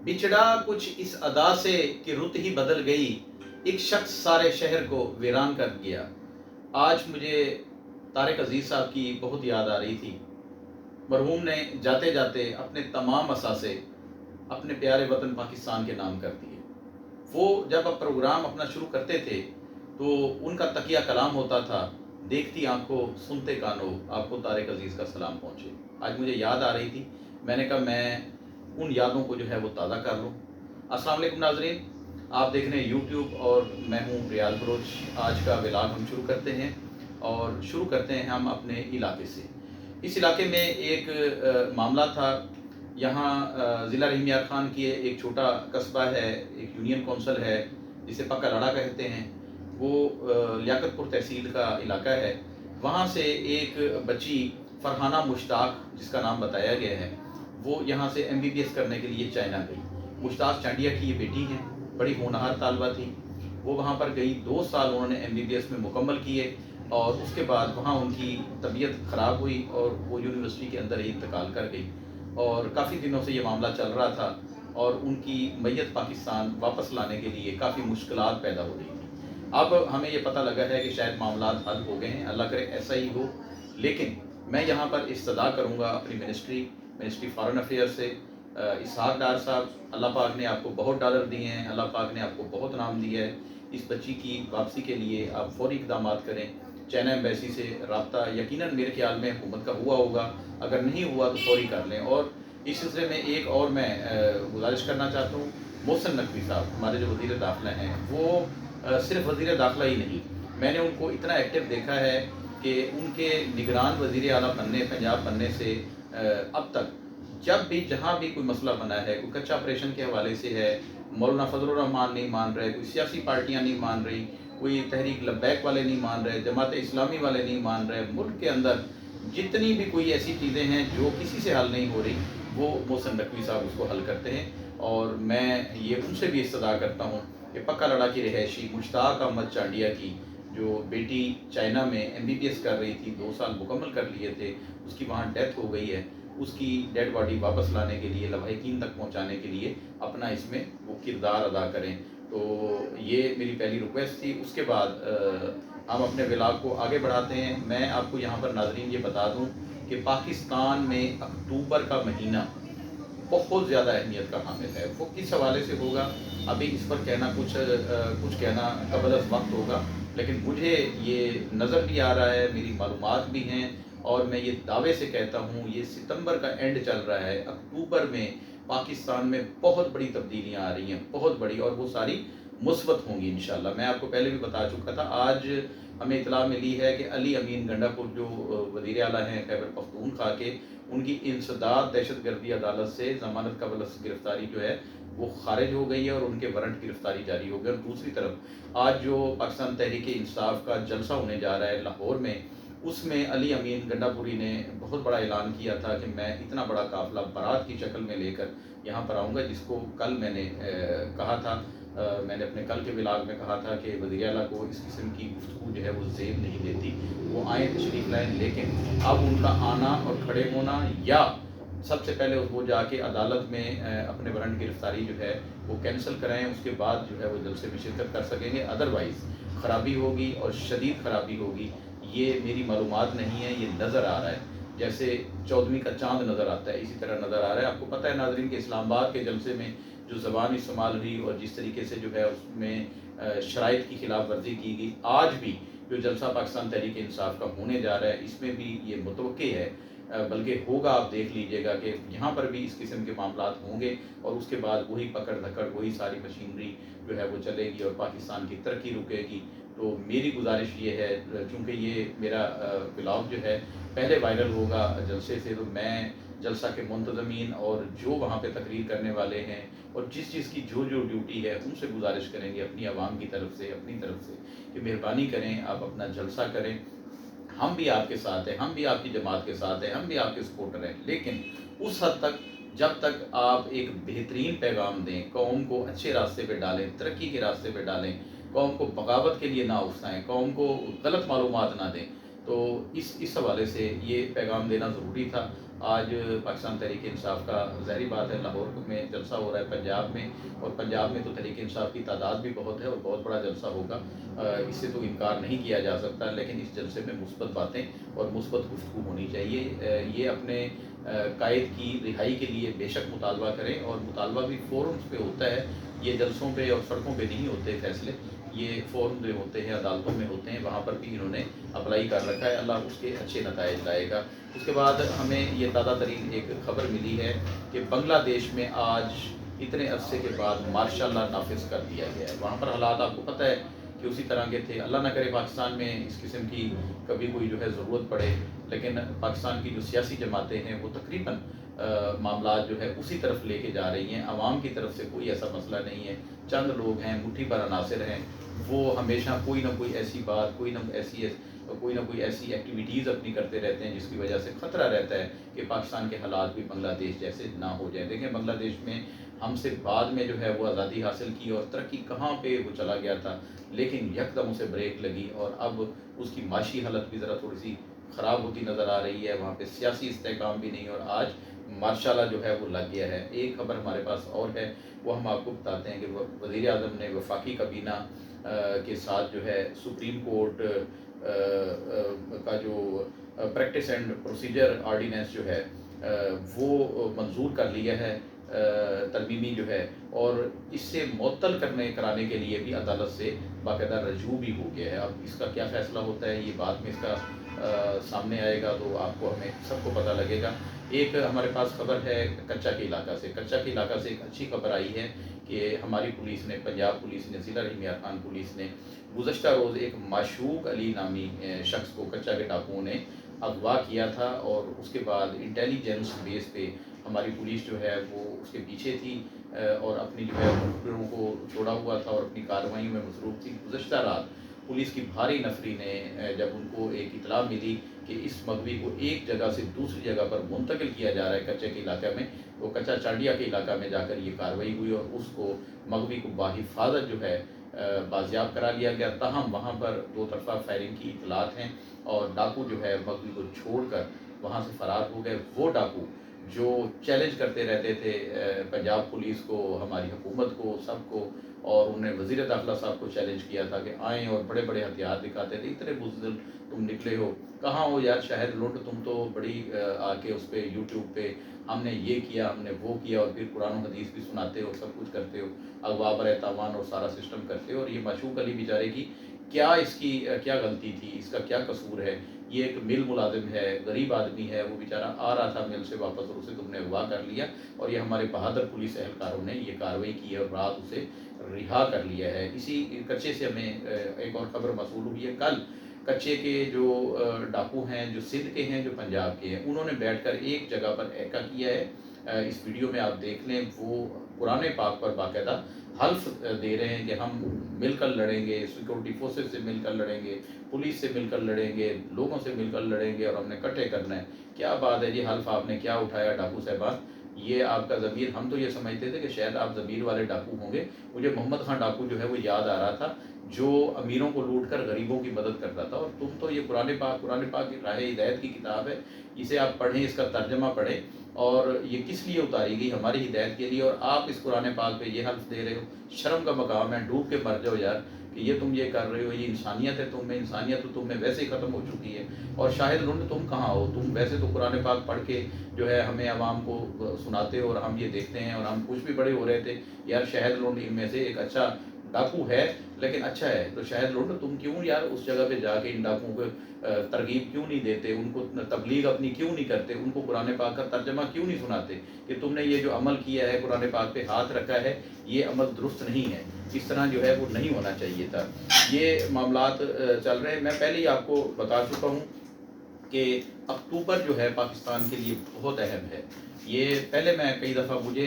بچھڑا کچھ اس ادا سے کہ رت ہی بدل گئی، ایک شخص سارے شہر کو ویران کر گیا۔ آج مجھے طارق عزیز صاحب کی بہت یاد آ رہی تھی۔ مرحوم نے جاتے جاتے اپنے تمام اثاثے اپنے پیارے وطن پاکستان کے نام کر دیے۔ وہ جب اب پروگرام اپنا شروع کرتے تھے تو ان کا تکیہ کلام ہوتا تھا، دیکھتی آنکھوں سنتے کانوں آپ کو طارق عزیز کا سلام پہنچے۔ آج مجھے یاد آ رہی تھی، میں نے کہا میں ان یادوں کو جو ہے وہ تازہ کر لوں۔ السلام علیکم ناظرین، آپ دیکھ رہے ہیں یوٹیوب اور میں ہوں ریاض بلوچ۔ آج کا ولاگ ہم شروع کرتے ہیں اور شروع کرتے ہیں ہم اپنے علاقے سے۔ اس علاقے میں ایک معاملہ تھا۔ یہاں ضلع رحیم یار خان کی ایک چھوٹا قصبہ ہے، ایک یونین کونسل ہے جسے پکا لڑا کہتے ہیں، وہ لیاقت پور تحصیل کا علاقہ ہے۔ وہاں سے ایک بچی فرحانہ مشتاق جس کا نام بتایا گیا ہے، وہ یہاں سے MBBS کرنے کے لیے چائنا گئی۔ مشتاق چانڈیا کی یہ بیٹی ہیں، بڑی ہونہار طالبہ تھی۔ وہ وہاں پر گئی، 2 سال انہوں نے MBBS میں مکمل کیے اور اس کے بعد وہاں ان کی طبیعت خراب ہوئی اور وہ یونیورسٹی کے اندر ہی انتقال کر گئی، اور کافی دنوں سے یہ معاملہ چل رہا تھا اور ان کی میت پاکستان واپس لانے کے لیے کافی مشکلات پیدا ہو رہی تھی۔ اب ہمیں یہ پتہ لگا ہے کہ شاید معاملات حل ہو گئے ہیں، اللہ کرے ایسا ہی ہو، لیکن میں یہاں پر استدعا کروں گا اپنی منسٹری فارن افیئر سے۔ اسحاق ڈار صاحب، اللہ پاک نے آپ کو بہت ڈالر دیے ہیں، اللہ پاک نے آپ کو بہت نام دیا ہے، اس بچی کی واپسی کے لیے آپ فوری اقدامات کریں۔ چائنا ایمبیسی سے رابطہ یقیناً میرے خیال میں حکومت کا ہوا ہوگا، اگر نہیں ہوا تو فوری کر لیں۔ اور اس سلسلے میں ایک اور میں گزارش کرنا چاہتا ہوں، محسن نقوی صاحب ہمارے جو وزیر داخلہ ہیں، وہ صرف وزیر داخلہ ہی نہیں، میں نے ان کو اتنا ایکٹیو دیکھا ہے کہ ان کے نگران وزیر اعلیٰ بننے، پنجاب بننے سے اب تک جب بھی جہاں بھی کوئی مسئلہ بنا ہے، کوئی کچا آپریشن کے حوالے سے ہے، مولانا فضل الرحمان نہیں مان رہے، کوئی سیاسی پارٹیاں نہیں مان رہی، کوئی تحریک لبیک والے نہیں مان رہے، جماعت اسلامی والے نہیں مان رہے، ملک کے اندر جتنی بھی کوئی ایسی چیزیں ہیں جو کسی سے حل نہیں ہو رہی، وہ محسن نقوی صاحب اس کو حل کرتے ہیں۔ اور میں یہ ان سے بھی استدعا کرتا ہوں کہ پکا لڑا کی رہائشی مشتاق احمد چانڈیا کی جو بیٹی چائنا میں MBBS کر رہی تھی، 2 سال مکمل کر لیے تھے، اس کی وہاں ڈیتھ ہو گئی ہے، اس کی ڈیڈ باڈی واپس لانے کے لیے، لواحقین تک پہنچانے کے لیے اپنا اس میں وہ کردار ادا کریں۔ تو یہ میری پہلی ریکویسٹ تھی۔ اس کے بعد ہم اپنے ولاگ کو آگے بڑھاتے ہیں۔ میں آپ کو یہاں پر ناظرین یہ بتا دوں کہ پاکستان میں اکتوبر کا مہینہ بہت زیادہ اہمیت کا حامل ہے۔ وہ کس حوالے سے ہوگا ابھی اس پر کہنا کچھ کہنا قبل از وقت ہوگا، لیکن مجھے یہ نظر بھی آ رہا ہے، میری معلومات بھی ہیں، اور میں یہ دعوے سے کہتا ہوں یہ ستمبر کا اینڈ چل رہا ہے، اکتوبر میں پاکستان میں بہت بڑی تبدیلیاں آ رہی ہیں، بہت بڑی، اور وہ ساری مثبت ہوں گی انشاءاللہ۔ میں آپ کو پہلے بھی بتا چکا تھا، آج ہمیں اطلاع ملی ہے کہ علی امین گنڈا پور جو وزیر اعلیٰ ہیں خیبر پختونخوا کے، ان کی انسداد دہشت گردی عدالت سے ضمانت قبل از گرفتاری جو ہے وہ خارج ہو گئی ہے اور ان کے وارنٹ گرفتاری جاری ہو گئی۔ اور دوسری طرف آج جو پاکستان تحریک انصاف کا جلسہ ہونے جا رہا ہے لاہور میں، اس میں علی امین گنڈا پوری نے بہت بڑا اعلان کیا تھا کہ میں اتنا بڑا قافلہ بارات کی شکل میں لے کر یہاں پر آؤں گا، جس کو کل میں نے کہا تھا، میں نے اپنے کل کے ولاگ میں کہا تھا کہ وزیر اعلیٰ کو اس قسم کی گفتگو جو ہے وہ زیب نہیں دیتی، وہ آئیں تشریف لائیں، لیکن اب ان کا آنا اور کھڑے ہونا، یا سب سے پہلے وہ جا کے عدالت میں اپنے وارنٹ گرفتاری جو ہے وہ کینسل کرائیں، اس کے بعد جو ہے وہ جلسے میں شرکت کر سکیں گے۔ ادروائز خرابی ہوگی اور شدید خرابی ہوگی، یہ میری معلومات نہیں ہے، یہ نظر آ رہا ہے، جیسے 14ویں کا چاند نظر آتا ہے اسی طرح نظر آ رہا ہے۔ آپ کو پتہ ہے ناظرین کہ اسلام آباد کے جلسے میں جو زبان استعمال ہوئی اور جس طریقے سے جو ہے اس میں شرائط کی خلاف ورزی کی گئی، آج بھی جو جلسہ پاکستان تحریک انصاف کا ہونے جا رہا ہے اس میں بھی یہ متوقع ہے، بلکہ ہوگا، آپ دیکھ لیجئے گا کہ یہاں پر بھی اس قسم کے معاملات ہوں گے، اور اس کے بعد وہی پکڑ دھکڑ، وہی ساری مشینری جو ہے وہ چلے گی اور پاکستان کی ترقی رکے گی۔ تو میری گزارش یہ ہے، چونکہ یہ میرا ولاگ جو ہے پہلے وائرل ہوگا جلسے سے، تو میں جلسہ کے منتظمین اور جو وہاں پہ تقریر کرنے والے ہیں اور جس چیز کی جو ڈیوٹی ہے ان سے گزارش کریں گے اپنی عوام کی طرف سے، اپنی طرف سے، کہ مہربانی کریں، آپ اپنا جلسہ کریں، ہم بھی آپ کے ساتھ ہیں، ہم بھی آپ کی جماعت کے ساتھ ہیں، ہم بھی آپ کے سپورٹر ہیں، لیکن اس حد تک جب تک آپ ایک بہترین پیغام دیں، قوم کو اچھے راستے پہ ڈالیں، ترقی کے راستے پہ ڈالیں، قوم کو بغاوت کے لیے نہ اکسائیں، قوم کو غلط معلومات نہ دیں، تو اس حوالے سے یہ پیغام دینا ضروری تھا۔ آج پاکستان تحریک انصاف کا ظاہری بات ہے لاہور میں جلسہ ہو رہا ہے پنجاب میں، اور پنجاب میں تو تحریک انصاف کی تعداد بھی بہت ہے اور بہت بڑا جلسہ ہوگا، اس سے تو انکار نہیں کیا جا سکتا، لیکن اس جلسے میں مثبت باتیں اور مثبت گفتگو ہونی چاہیے۔ یہ اپنے قائد کی رہائی کے لیے بے شک مطالبہ کریں، اور مطالبہ بھی فورمز پہ ہوتا ہے، یہ جلسوں پہ اور سڑکوں پہ نہیں ہوتے فیصلے، یہ فورم جو ہوتے ہیں عدالتوں میں ہوتے ہیں، وہاں پر بھی انہوں نے اپلائی کر رکھا ہے، اللہ اس کے اچھے نتائج لائے گا۔ اس کے بعد ہمیں یہ تازہ ترین ایک خبر ملی ہے کہ بنگلہ دیش میں آج اتنے عرصے کے بعد مارشل لا نافذ کر دیا گیا ہے۔ وہاں پر حالات آپ کو پتہ ہے کہ اسی طرح کے تھے، اللہ نہ کرے پاکستان میں اس قسم کی کبھی کوئی جو ہے ضرورت پڑے، لیکن پاکستان کی جو سیاسی جماعتیں ہیں وہ تقریباً معاملات جو ہے اسی طرف لے کے جا رہی ہیں، عوام کی طرف سے کوئی ایسا مسئلہ نہیں ہے، چند لوگ ہیں مٹھی بھر عناصر ہیں، وہ ہمیشہ کوئی نہ کوئی ایسی بات، کوئی نہ کوئی ایسی ایکٹیویٹیز اپنی کرتے رہتے ہیں جس کی وجہ سے خطرہ رہتا ہے کہ پاکستان کے حالات بھی بنگلہ دیش جیسے نہ ہو جائیں۔ دیکھیں بنگلہ دیش میں ہم سے بعد میں جو ہے وہ آزادی حاصل کی اور ترقی کہاں پہ وہ چلا گیا تھا، لیکن یکدم اسے بریک لگی اور اب اس کی معاشی حالت بھی ذرا تھوڑی سی خراب ہوتی نظر آ رہی ہے، وہاں پہ سیاسی استحکام بھی نہیں، اور آج ماشاءاللہ جو ہے وہ لگ گیا ہے۔ ایک خبر ہمارے پاس اور ہے، وہ ہم آپ کو بتاتے ہیں کہ وزیر اعظم نے وفاقی کابینہ کے ساتھ جو ہے سپریم کورٹ کا جو پریکٹس اینڈ پروسیجر آرڈیننس جو ہے وہ منظور کر لیا ہے، ترمیمی جو ہے، اور اس سے معطل کرانے کے لیے بھی عدالت سے باقاعدہ رجوع بھی ہو گیا ہے۔ اب اس کا کیا فیصلہ ہوتا ہے یہ بعد میں اس کا سامنے آئے گا تو آپ کو ہمیں سب کو پتہ لگے گا۔ ایک ہمارے پاس خبر ہے کچا کے علاقہ سے، کچا کے علاقہ سے ایک اچھی خبر آئی ہے کہ ہماری پولیس نے، پنجاب پولیس نے، ضلع رحیم یار خان پولیس نے گزشتہ روز ایک معشوق علی نامی شخص کو کچا کے ڈاکوؤں نے اغوا کیا تھا، اور اس کے بعد انٹیلیجنس بیس پہ ہماری پولیس جو ہے وہ اس کے پیچھے تھی اور اپنی جو ہے مخبروں کو چھوڑا ہوا تھا اور اپنی کارروائیوں میں مصروف تھی۔ گزشتہ رات پولیس کی بھاری نفری نے جب ان کو ایک اطلاع ملی کہ اس مغوی کو ایک جگہ سے دوسری جگہ پر منتقل کیا جا رہا ہے کچے کے علاقہ میں، وہ کچا چانڈیا کے علاقہ میں جا کر یہ کارروائی ہوئی اور اس کو مغوی کو بحفاظت جو ہے بازیاب کرا لیا گیا، تاہم وہاں پر دو طرفہ فائرنگ کی اطلاعات ہیں اور ڈاکو جو ہے مغوی کو چھوڑ کر وہاں سے فرار ہو گئے۔ وہ ڈاکو جو چیلنج کرتے رہتے تھے پنجاب پولیس کو، ہماری حکومت کو، سب کو، اور انہوں نے وزیر داخلہ صاحب کو چیلنج کیا تھا کہ آئیں، اور بڑے بڑے ہتھیار دکھاتے تھے، اتنے بزدل تم نکلے ہو، کہاں ہو یار شہد لوٹ، تم تو بڑی آ کے اس پہ یوٹیوب پہ ہم نے یہ کیا، ہم نے وہ کیا، اور پھر قرآن و حدیث بھی سناتے ہو، سب کچھ کرتے ہو، اغوا برائے تاوان اور سارا سسٹم کرتے ہو، اور یہ معشوق علی بیچارے کی کیا، اس کی کیا غلطی تھی، اس کا کیا قصور ہے؟ یہ ایک مل ملازم ہے، غریب آدمی ہے، وہ بیچارہ آ رہا تھا مل سے واپس اور اسے تم نے اغوا کر لیا، اور یہ ہمارے بہادر پولیس اہلکاروں نے یہ کارروائی کی ہے اور رات اسے رہا کر لیا ہے۔ اسی کچے سے ہمیں ایک اور خبر موصول ہوئی ہے، کل کچے کے جو ڈاکو ہیں، جو سندھ کے ہیں، جو پنجاب کے ہیں، انہوں نے بیٹھ کر ایک جگہ پر ایکا کیا ہے، اس ویڈیو میں آپ دیکھ لیں، وہ قرآن پاک پر باقاعدہ حلف دے رہے ہیں کہ ہم مل کر لڑیں گے، سیکورٹی فورسز سے مل کر لڑیں گے، پولیس سے مل کر لڑیں گے، لوگوں سے مل کر لڑیں گے، اور ہم نے اکٹھے کرنا ہے۔ کیا بات ہے جی، حلف آپ نے کیا اٹھایا ڈاکو صاحبان، یہ آپ کا ضمیر، ہم تو یہ سمجھتے تھے کہ شاید آپ ضمیر والے ڈاکو ہوں گے۔ مجھے محمد خان ڈاکو جو ہے وہ یاد آ رہا تھا، جو امیروں کو لوٹ کر غریبوں کی مدد کرتا تھا، اور تم تو یہ قرآن پاک کی راہ ہدایت کی کتاب ہے، اسے آپ پڑھیں، اس کا ترجمہ پڑھیں، اور یہ کس لیے اتاری گئی، ہماری ہدایت کے لیے، اور آپ اس قرآن پاک پہ یہ حلف دے رہے ہو، شرم کا مقام ہے، ڈوب کے مر جاؤ یار کہ یہ تم یہ کر رہے ہو، یہ انسانیت ہے تم میں، انسانیت تو تم میں ویسے ہی ختم ہو چکی ہے، اور شاہد لنڈ تم کہاں ہو، تم ویسے تو قرآن پاک پڑھ کے جو ہے ہمیں عوام کو سناتے ہو، اور ہم یہ دیکھتے ہیں اور ہم خوش بھی بڑے ہو رہے تھے یار شاہد لنڈ ان میں سے ایک اچھا ڈاکو ہے، لیکن اچھا ہے، تو شاہد لنڈ تم کیوں یار اس جگہ پہ جا کے ان ڈاکوؤں کو ترغیب کیوں نہیں دیتے، ان کو تبلیغ اپنی کیوں نہیں کرتے، ان کو قرآن پاک کا ترجمہ کیوں نہیں سناتے کہ تم نے یہ جو عمل کیا ہے، قرآن پاک پہ ہاتھ رکھا ہے، یہ عمل درست نہیں ہے، اس طرح جو ہے وہ نہیں ہونا چاہیے تھا۔ یہ معاملات چل رہے ہیں، میں پہلے ہی آپ کو بتا چکا ہوں کہ اکتوبر جو ہے پاکستان کے لیے بہت اہم ہے۔ یہ پہلے میں کئی دفعہ مجھے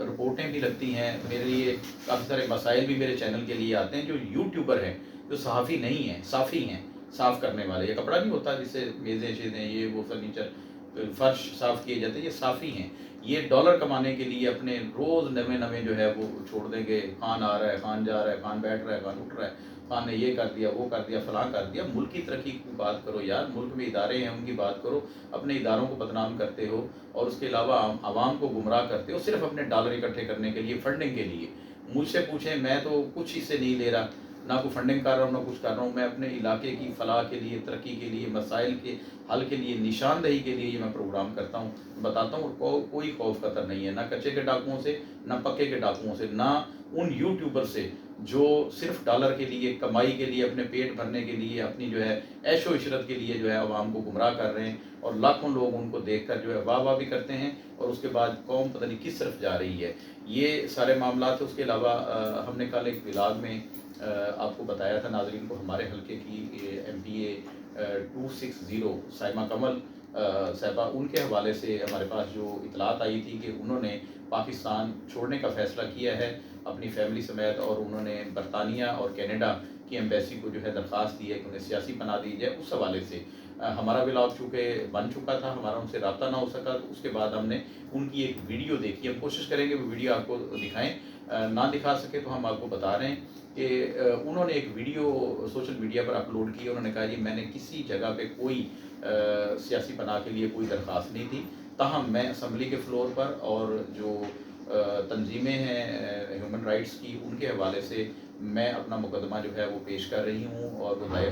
رپورٹیں بھی لگتی ہیں، میرے لیے کافی سارے مسائل بھی میرے چینل کے لیے آتے ہیں، جو یوٹیوبر ہیں، جو صحافی نہیں ہیں، صافی ہیں، صاف کرنے والے، یہ کپڑا نہیں ہوتا جس سے میزیں شیزیں یہ وہ فرنیچر فرش صاف کیے جاتے ہیں، یہ صافی ہیں، یہ ڈالر کمانے کے لیے اپنے روز نوے نوے جو ہے وہ چھوڑ دیں گے، خان آ رہا ہے، خان جا رہا ہے، خان بیٹھ رہا ہے، خان اٹھ رہا ہے، خان نے یہ کر دیا، وہ کر دیا، فلاں کر دیا۔ ملک کی ترقی کی بات کرو یار، ملک میں ادارے ہیں ان کی بات کرو۔ اپنے اداروں کو بدنام کرتے ہو اور اس کے علاوہ عوام کو گمراہ کرتے ہو صرف اپنے ڈالر اکٹھے کرنے کے لیے، فنڈنگ کے لیے۔ مجھ سے پوچھیں، میں تو کچھ اس سے نہیں لے رہا، نہ کوئی فنڈنگ کر رہا ہوں، نہ کچھ کر رہا ہوں۔ میں اپنے علاقے کی فلاح کے لیے، ترقی کے لیے، مسائل کے حل کے لیے، نشاندہی کے لیے یہ میں پروگرام کرتا ہوں، بتاتا ہوں، اور کوئی خوف خطر نہیں ہے، نہ کچے کے ڈاکوؤں سے، نہ پکے کے ڈاکوؤں سے، نہ ان یوٹیوبر سے جو صرف ڈالر کے لیے، کمائی کے لیے، اپنے پیٹ بھرنے کے لیے، اپنی جو ہے عیش و عشرت کے لیے جو ہے عوام کو گمراہ کر رہے ہیں، اور لاکھوں لوگ ان کو دیکھ کر جو ہے واہ واہ بھی کرتے ہیں، اور اس کے بعد قوم پتہ نہیں کس طرف جا رہی ہے۔ یہ سارے معاملات ہیں۔ اس کے علاوہ ہم نے کل ایک ولاگ میں آپ کو بتایا تھا ناظرین کو، ہمارے حلقے کی ایم پی اے 260 سائمہ کمل صاحبہ، ان کے حوالے سے ہمارے پاس جو اطلاعات آئی تھی کہ انہوں نے پاکستان چھوڑنے کا فیصلہ کیا ہے اپنی فیملی سمیت، اور انہوں نے برطانیہ اور کینیڈا کی ایمبیسی کو جو ہے درخواست دی ہے کہ انہیں سیاسی پناہ دی جائے۔ اس حوالے سے ہمارا ولاگ چونکہ بن چکا تھا، ہمارا ان سے رابطہ نہ ہو سکا، تو اس کے بعد ہم نے ان کی ایک ویڈیو دیکھی۔ ہم کوشش کریں گے وہ ویڈیو آپ کو دکھائیں، نہ دکھا سکے تو ہم آپ کو بتا رہے ہیں کہ انہوں نے ایک ویڈیو سوشل میڈیا پر اپلوڈ کی۔ انہوں نے کہا جی میں نے کسی جگہ پہ کوئی سیاسی پناہ کے لیے کوئی درخواست نہیں دی، تاہم میں اسمبلی کے فلور پر اور جو تنظیمیں ہیں ہیومن رائٹس کی، ان کے حوالے سے میں اپنا مقدمہ جو ہے وہ پیش کر رہی ہوں، اور وہ دائر